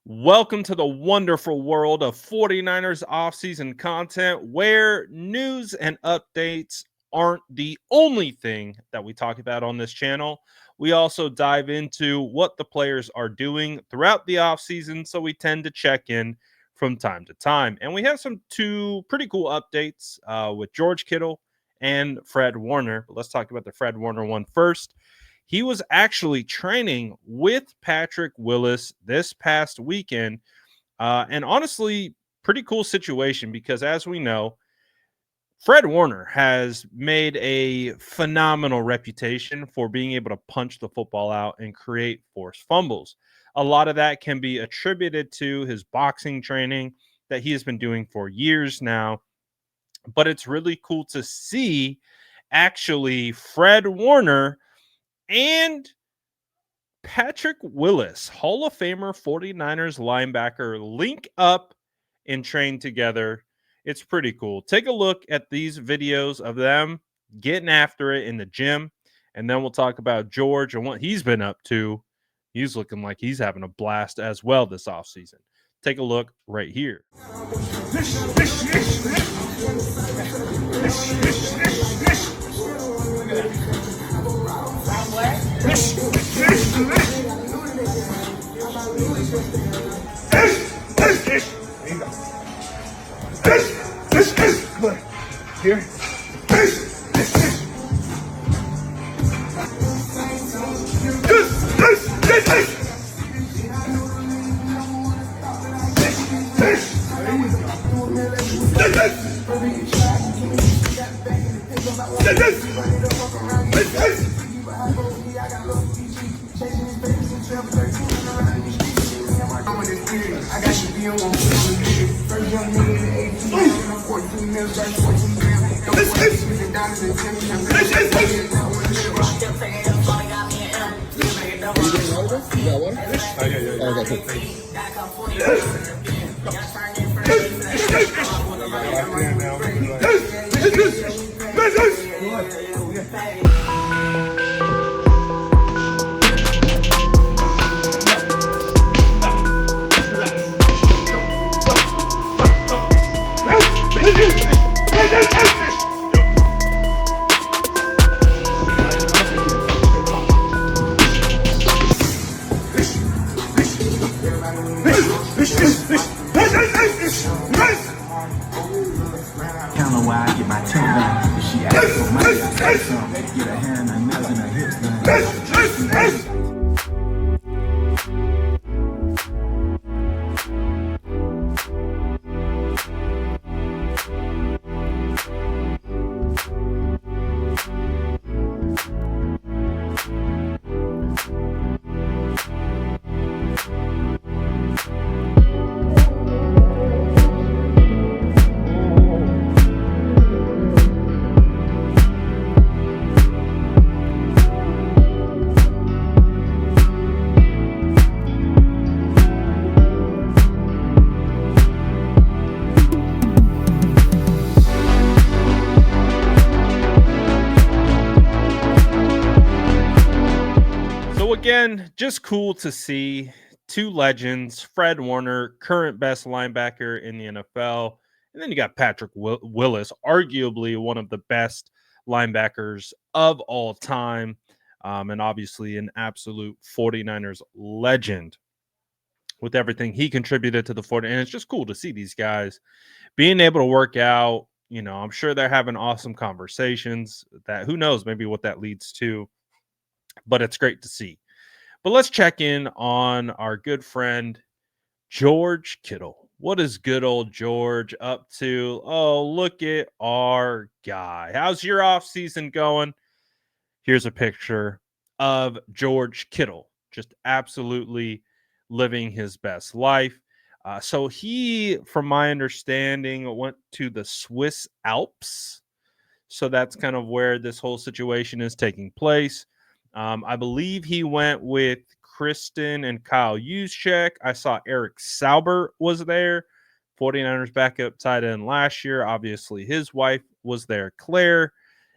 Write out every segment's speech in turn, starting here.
Welcome to the wonderful world of 49ers offseason content where news and updates aren't the only thing that we talk about on this channel. We also dive into what the players are doing throughout the offseason, so we tend to check in from time to time. And we have some two pretty cool updates with George Kittle and Fred Warner. But let's talk about the Fred Warner one first. He was actually training with Patrick Willis this past weekend. And honestly, pretty cool situation because as we know, Fred Warner has made a phenomenal reputation for being able to punch the football out and create forced fumbles. A lot of that can be attributed to his boxing training that he has been doing for years now. But it's really cool to see actually Fred Warner and Patrick Willis, Hall of Famer 49ers linebacker, link up and train together. It's pretty cool. Take a look at these videos of them getting after it in the gym, and then we'll talk about George and what he's been up to. He's looking like he's having a blast as well this offseason. Take a look right here. Here. I got you be on one. First young nigga in 18, 14 mils, 14 grams. Kinda why I get my tongue down. If she asks for money, I say something. Get her hair and her nails and her hips done. Again, just cool to see two legends, Fred Warner, current best linebacker in the NFL, and then you got Patrick Willis, arguably one of the best linebackers of all time, and obviously an absolute 49ers legend with everything he contributed to the 49ers. And it's just cool to see these guys being able to work out. You know, I'm sure they're having awesome conversations that who knows maybe what that leads to, but it's great to see. But let's check in on our good friend, George Kittle. What is good old George up to? Oh, look at our guy. How's your offseason going? Here's a picture of George Kittle, just absolutely living his best life. So he, from my understanding, went to the Swiss Alps. So that's kind of where this whole situation is taking place. I believe he went with Kristen and Kyle Juszczyk. I saw Eric Sauber was there, 49ers backup tight end last year. Obviously, his wife was there, Claire.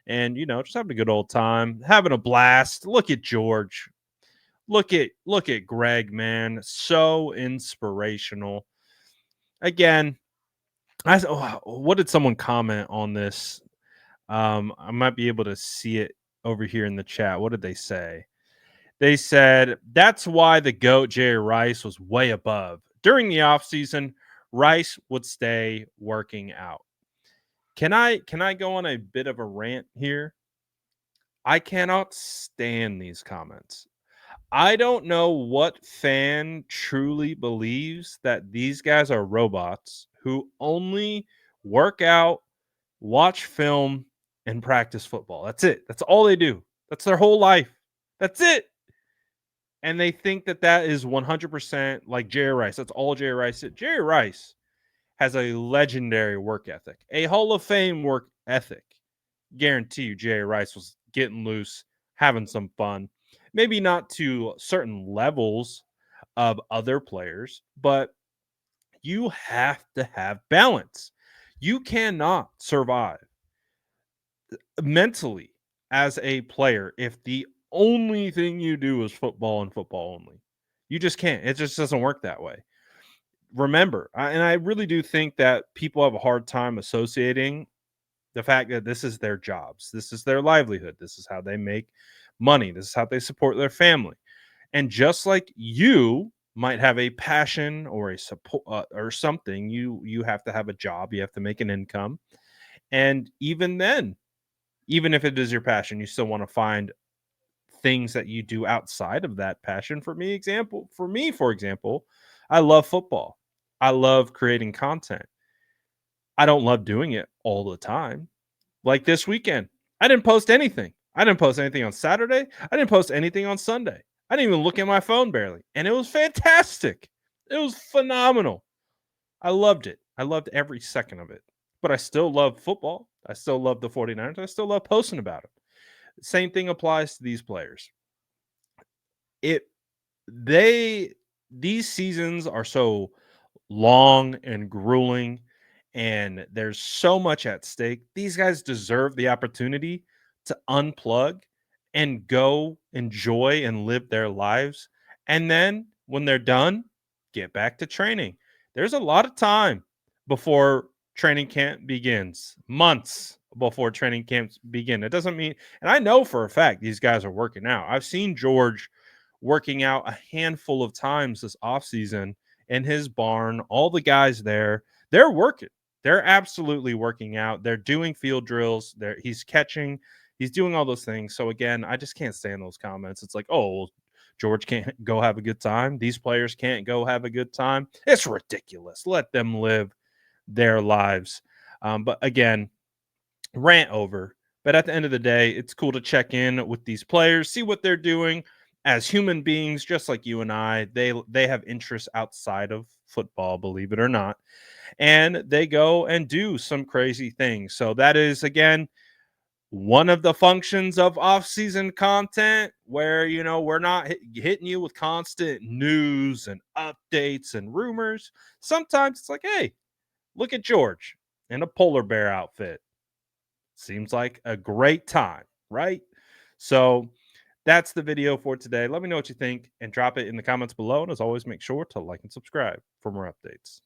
And, you know, just having a good old time, having a blast. Look at George. Look at Greg, man. So inspirational. Again, what did someone comment on this? I might be able to see it over here in the chat. What did they say? They said that's why the GOAT Jerry Rice was way above. During the offseason, Rice would stay working out. Can I go on a bit of a rant here? I cannot stand these comments. I don't know what fan truly believes that these guys are robots who only work out, watch film, and practice football. That's it. That's all they do. That's their whole life. That's it. And they think that that is 100% like Jerry Rice. That's all Jerry Rice did. Jerry Rice has a legendary work ethic, a Hall of Fame work ethic. Guarantee you, Jerry Rice was getting loose, having some fun. Maybe not to certain levels of other players, but you have to have balance. You cannot survive mentally as a player if the only thing you do is football and football only. You just can't. It just doesn't work that way. Remember, and I really do think that people have a hard time associating the fact that this is their jobs, this is their livelihood, this is how they make money, this is how they support their family. And just like you might have a passion or a support or something, you have to have a job, you have to make an income. And even then, even if it is your passion, you still want to find things that you do outside of that passion. For example, I love football. I love creating content. I don't love doing it all the time. Like this weekend, I didn't post anything. I didn't post anything on Saturday. I didn't post anything on Sunday. I didn't even look at my phone barely. And it was fantastic. It was phenomenal. I loved it. I loved every second of it. But I still love football. I still love the 49ers. I still love posting about it. Same thing applies to these players. It they these seasons are so long and grueling, and there's so much at stake. These guys deserve the opportunity to unplug and go enjoy and live their lives. And then when they're done, get back to training. There's a lot of time before training camp begins, months before training camps begin. It doesn't mean, and I know for a fact these guys are working out. I've seen George working out a handful of times this offseason in his barn. All the guys there, they're working. They're absolutely working out. They're doing field drills. He's catching. He's doing all those things. So again, I just can't stand those comments. It's like, oh, well, George can't go have a good time. These players can't go have a good time. It's ridiculous. Let them live their lives. But again, rant over. But at the end of the day, it's cool to check in with these players, see what they're doing as human beings, just like you and I. They have interests outside of football, believe it or not, and they go and do some crazy things. So that is again one of the functions of off-season content, where we're not hitting you with constant news and updates and rumors. Sometimes it's like, hey, look at George in a polar bear outfit. Seems like a great time, right? So that's the video for today. Let me know what you think and drop it in the comments below. And as always, make sure to like and subscribe for more updates.